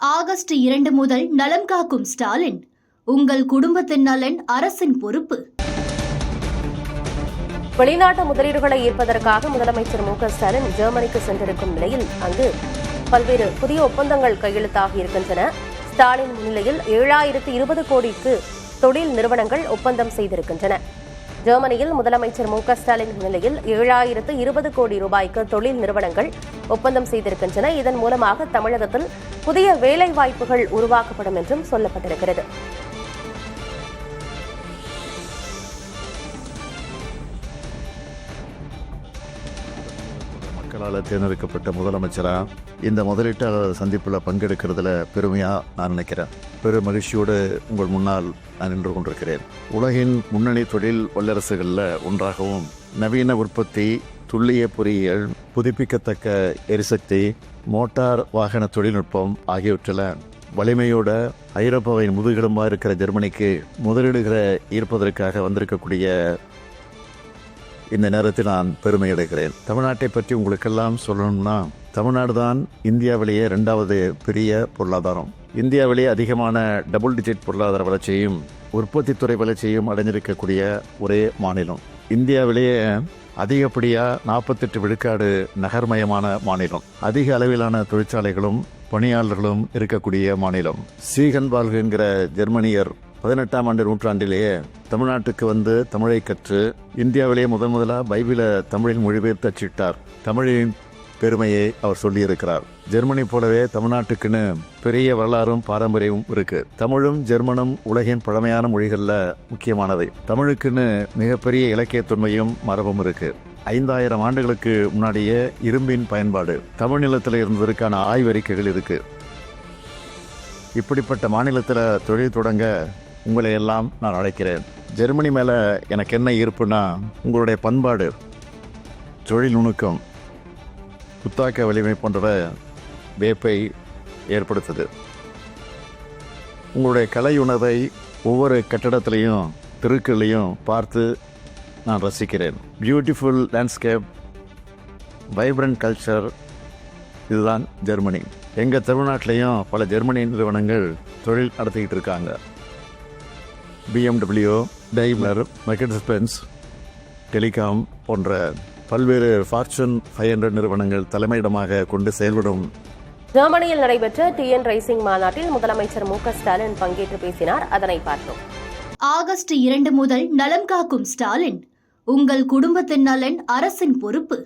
August 2 முதல் நலம் காக்கும் ஸ்டாலின். உங்கள் குடும்பத்தின் நலன் அரசின் பொறுப்பு. வெளிநாட்டு முதலீடுகளை ஈர்ப்பதற்காக முதலமைச்சர் மு.க.ஸ்டாலின் ஜெர்மனிக்கு சென்றிருக்கும் நிலையில் அங்கு பல்வேறு புதிய ஒப்பந்தங்கள் கையெழுத்தாகி இருக்கின்றன. ஸ்டாலின் முன்னிலையில் 7020 கோடிக்கு தொழில் நிறுவனங்கள் ஒப்பந்தம் செய்திருக்கின்றன. ஜெர்மனியில் முதலமைச்சர் மு.க.ஸ்டாலின் முன்னிலையில் 7020 கோடி ரூபாய்க்கு தொழில் நிறுவனங்கள் ஒப்பந்தம் செய்திருக்கின்றன. இதன் மூலமாக தமிழகத்தில் புதிய வேலைவாய்ப்புகள் உருவாக்கப்படும் என்றும் சொல்லப்பட்டிருக்கிறது. மக்களால் தேர்ந்தெடுக்கப்பட்ட முதலமைச்சரா இந்த முதலீட்டாளர் சந்திப்பில் பங்கெடுக்கிறதுல பெருமையா நான் நினைக்கிறேன். பெரும் மகிழ்ச்சியோடு உங்கள் முன்னால் நான் நின்று கொண்டிருக்கிறேன். உலகின் முன்னணி தொழில் வல்லரசுகளில் ஒன்றாகவும் நவீன உற்பத்தி, துல்லிய பொறியியல், புதுப்பிக்கத்தக்க எரிசக்தி, மோட்டார் வாகன தொழில்நுட்பம் ஆகியவற்றில் வலிமையோட ஐரோப்பாவின் முதுகெலும்பாக இருக்கிற ஜெர்மனிக்கு முதலீடுகளை ஈர்ப்பதற்காக வந்திருக்கக்கூடிய இந்த நேரத்தில் நான் பெருமை அடைகிறேன். தமிழ்நாட்டை பற்றி உங்களுக்கெல்லாம் சொல்லணும்னா, தமிழ்நாடு தான் இந்தியாவிலேயே 2வது பெரிய பொருளாதாரம். இந்தியாவிலேயே அதிகமான டபுள் டிஜிட் பொருளாதார வளர்ச்சியையும் உற்பத்தித்துறை வளர்ச்சியையும் அடைஞ்சிருக்கக்கூடிய ஒரே மாநிலம். இந்தியாவிலேயே அதிகப்படியாக 48 விழுக்காடு நகர்மயமான மாநிலம். அதிக அளவிலான தொழிற்சாலைகளும் பணியாளர்களும் இருக்கக்கூடிய மாநிலம். சீகன்பால்க் என்கிற ஜெர்மனியர் 18ஆம் ஆண்டு நூற்றாண்டிலேயே தமிழ்நாட்டுக்கு வந்து தமிழை கற்று இந்தியாவிலேயே முதலாக பைபிளை தமிழில் மொழிபெயர்த்து அச்சிட்டார். தமிழின் பெருமையை அவர் சொல்லியிருக்கிறார். ஜெர்மனி போலவே தமிழ்நாட்டுக்குன்னு பெரிய வரலாறும் பாரம்பரியமும் இருக்கு. தமிழும் ஜெர்மனும் உலகின் பழமையான மொழிகளில் முக்கியமானவை. தமிழுக்குன்னு மிகப்பெரிய இலக்கிய தொன்மையும் மரபும் இருக்கு. 5000 ஆண்டுகளுக்கு முன்னாடியே இரும்பின் பயன்பாடு தமிழ் நிலத்தில் இருந்ததற்கான ஆய்வறிக்கைகள் இருக்கு. இப்படிப்பட்ட மாநிலத்தில் தொழில் தொடங்க உங்களை எல்லாம் நான் அழைக்கிறேன். ஜெர்மனி மேலே எனக்கு என்ன ஈர்ப்புனா, உங்களுடைய பண்பாடு, தொழில் நுணுக்கம், புத்தாக்க வலிமை போன்ற வேப்பை ஏற்படுத்துது. உங்களுடைய கலை உணவை ஒவ்வொரு கட்டடத்திலையும் தெருக்கள்லையும் பார்த்து நான் ரசிக்கிறேன். பியூட்டிஃபுல் லேண்ட்ஸ்கேப், வைப்ரண்ட் கல்ச்சர், இதுதான் ஜெர்மனி. எங்கள் தமிழ்நாட்டிலையும் பல ஜெர்மனி நிறுவனங்கள் தொழில் நடத்திக்கிட்டு இருக்காங்க. BMW, Daimler, Mercedes Benz, Telekom போன்ற பல்வேறு ஃபார்ச்சூன் 500 நிறுவனங்கள் தலைமையிடமாக கொண்டு செயல்படும். ஜெர்மனியில் நடைபெற்ற TN ரைசிங் மாநாட்டில் முதலமைச்சர் மு.க.ஸ்டாலின் பங்கேற்று பேசினார். அதனை பார்த்தோம். ஆகஸ்ட் 2 முதல் நலம் காக்கும் ஸ்டாலின். உங்கள் குடும்பத்தின் நலன் அரசின் பொறுப்பு.